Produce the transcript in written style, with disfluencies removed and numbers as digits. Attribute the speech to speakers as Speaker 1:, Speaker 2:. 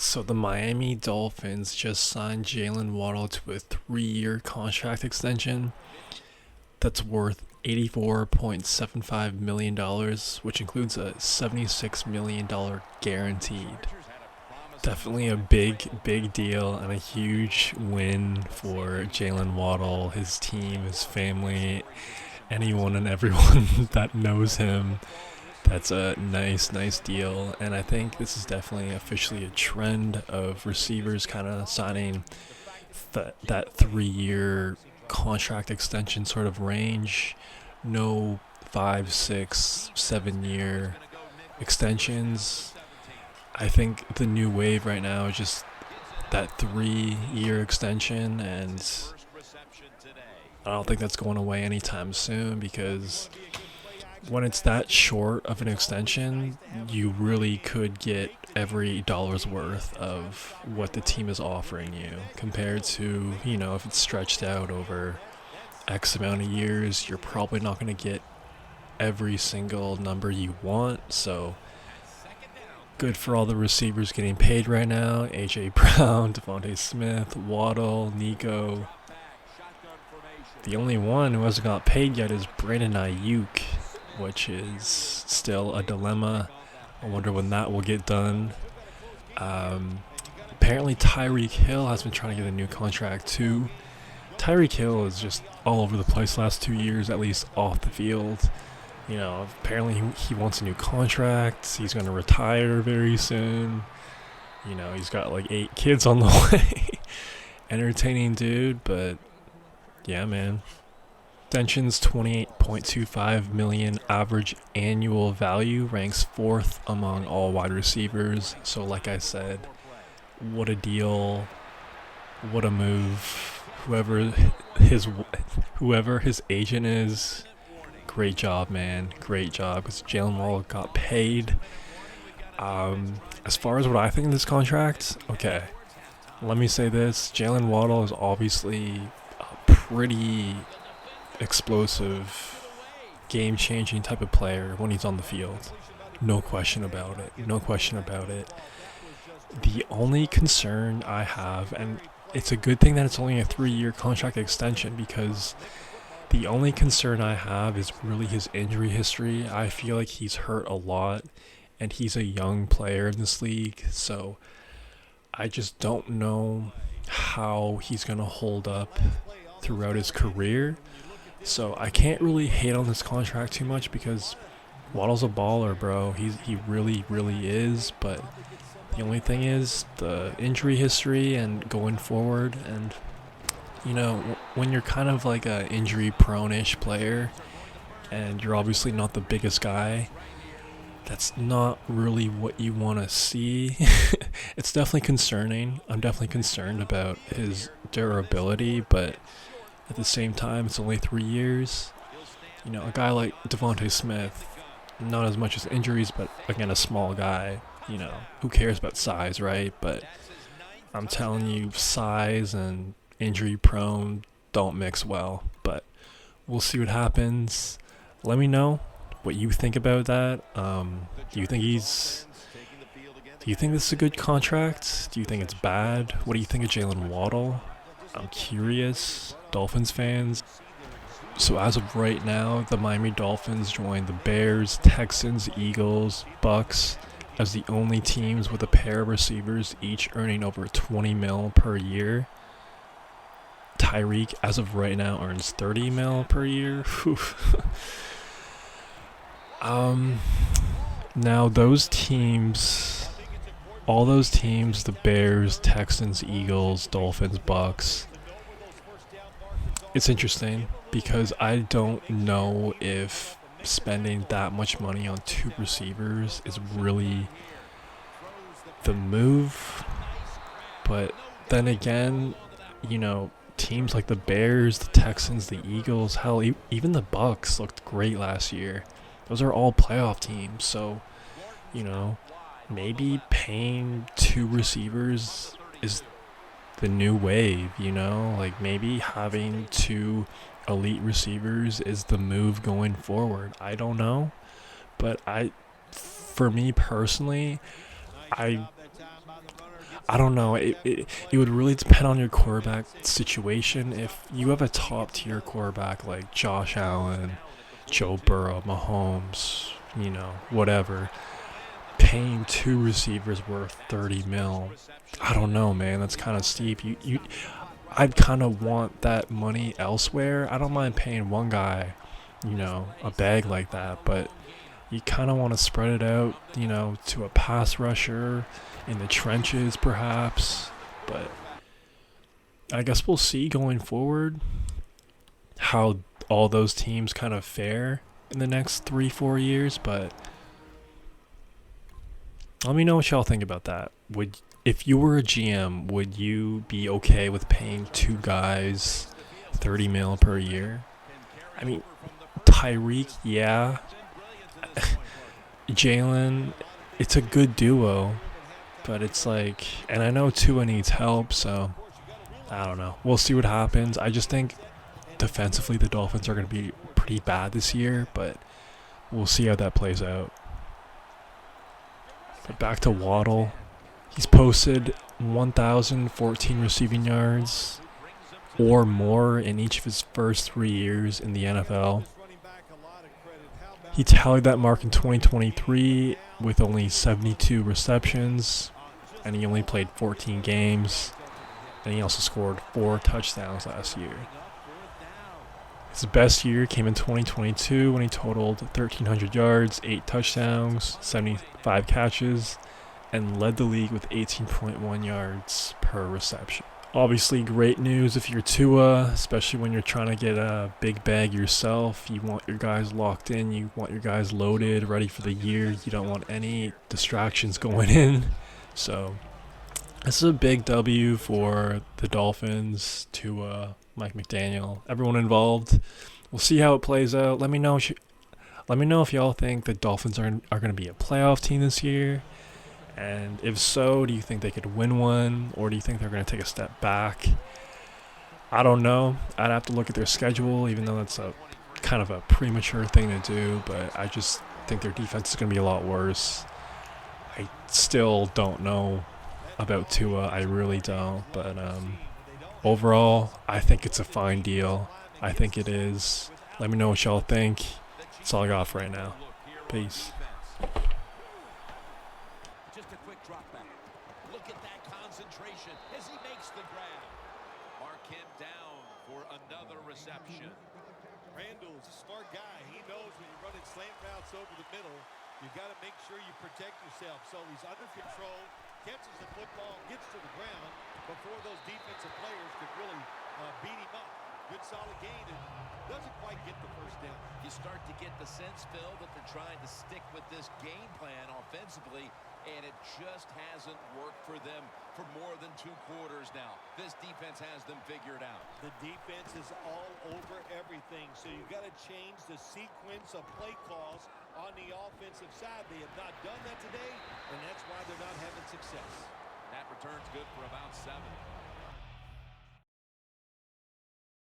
Speaker 1: So the Miami Dolphins just signed Jaylen Waddle to a 3-year contract extension that's worth $84.75 million, which includes a $76 million guaranteed. Definitely a big deal and a huge win for Jaylen Waddle, his team, his family, anyone and everyone that knows him. That's a nice deal, and I think this is definitely officially a trend of receivers kind of signing that 3-year contract extension sort of range. No 5, 6, 7 year extensions. I think the new wave right now is just that 3-year extension, and I don't think that's going away anytime soon because when it's that short of an extension, you really could get every dollar's worth of what the team is offering you compared to, if it's stretched out over X amount of years, you're probably not going to get every single number you want. So good for all the receivers getting paid right now. A.J. Brown, Devontae Smith, Waddle, Nico. The only one who hasn't got paid yet is Brandon Ayuk, which is still a dilemma. I wonder when that will get done. Apparently Tyreek Hill has been trying to get a new contract too. Tyreek Hill is just all over the place last 2 years, at least off the field. Apparently he wants a new contract. He's going to retire very soon. He's got like 8 kids on the way. Entertaining dude, but yeah, man. Extension's $28.25 million average annual value, ranks 4th among all wide receivers. So like I said, what a deal, what a move. Whoever his agent is, great job, man. Great job, because Jaylen Waddle got paid. As far as what I think of this contract, okay, let me say this. Jaylen Waddle is obviously a pretty explosive, game-changing type of player when he's on the field. No question about it. The only concern I have, and it's a good thing that it's only a 3-year contract extension, because the only concern I have is really his injury history. I feel like he's hurt a lot, and he's a young player in this league, so I just don't know how he's going to hold up throughout his career. So I can't really hate on this contract too much because Waddle's a baller, bro. He really is. But the only thing is the injury history and going forward. And when you're kind of like a injury-prone-ish player, and you're obviously not the biggest guy, that's not really what you want to see. It's definitely concerning. I'm definitely concerned about his durability, but at the same time, it's only 3 years. A guy like Devontae Smith, not as much as injuries, but again, a small guy. Who cares about size, right? But I'm telling you, size and injury prone don't mix well. But we'll see what happens. Let me know what you think about that. Do you think this is a good contract? Do you think it's bad? What do you think of Jaylen Waddle? I'm curious. Dolphins fans. So as of right now, the Miami Dolphins joined the Bears, Texans, Eagles, Bucks as the only teams with a pair of receivers each earning over 20 mil per year. Tyreek, as of right now, earns 30 mil per year. Now all those teams, the Bears, Texans, Eagles, Dolphins, Bucks, it's interesting because I don't know if spending that much money on 2 receivers is really the move. But then again, teams like the Bears, the Texans, the Eagles, hell, even the Bucks looked great last year. Those are all playoff teams, so, maybe paying 2 receivers is the new wave, like maybe having 2 elite receivers is the move going forward. I don't know, but for me personally, I I don't know. It would really depend on your quarterback situation. If you have a top tier quarterback like Josh Allen, Joe Burrow, Mahomes, whatever, paying two receivers worth 30 mil, I don't know, man. That's kind of steep. I'd kind of want that money elsewhere. I don't mind paying one guy, a bag like that, but you kind of want to spread it out, to a pass rusher in the trenches, perhaps. But I guess we'll see going forward how all those teams kind of fare in the next 3-4 years. But let me know what y'all think about that. If you were a GM, would you be okay with paying two guys 30 mil per year? I mean, Tyreek, yeah. Jaylen, it's a good duo, but it's like, and I know Tua needs help, so I don't know. We'll see what happens. I just think defensively the Dolphins are going to be pretty bad this year, but we'll see how that plays out. But back to Waddle. He's posted 1,014 receiving yards or more in each of his first 3 years in the NFL. He tallied that mark in 2023 with only 72 receptions, and he only played 14 games, and he also scored 4 touchdowns last year. His best year came in 2022 when he totaled 1,300 yards, 8 touchdowns, 75 catches, and led the league with 18.1 yards per reception. Obviously, great news if you're Tua, especially when you're trying to get a big bag yourself. You want your guys locked in. You want your guys loaded, ready for the year. You don't want any distractions going in. So this is a big W for the Dolphins, Tua, Mike McDaniel, everyone involved. We'll see how it plays out. Let me know if y'all think the Dolphins are going to be a playoff team this year. And if so, do you think they could win one, or do you think they're going to take a step back? I don't know. I'd have to look at their schedule, even though that's a kind of a premature thing to do, but I just think their defense is going to be a lot worse. I still don't know about Tua. I really don't. But overall, I think it's a fine deal. I think it is. Let me know what y'all think. That's all I got for right now. Peace.
Speaker 2: Concentration as he makes the grab. Mark him down for another reception.
Speaker 3: Randall's a smart guy. He knows when you're running slant routes over the middle, you got to make sure you protect yourself. So he's under control, catches the football, gets to the ground before those defensive players could really beat him up. Good solid gain and doesn't quite get the first down.
Speaker 2: You start to get the sense, Phil, that they're trying to stick with this game plan offensively, and it just hasn't worked for them for more than 2 quarters now. This defense has them figured out.
Speaker 3: The defense is all over everything, so you've got to change the sequence of play calls on the offensive side. They have not done that today, and that's why they're not having success.
Speaker 2: That return's good for about 7.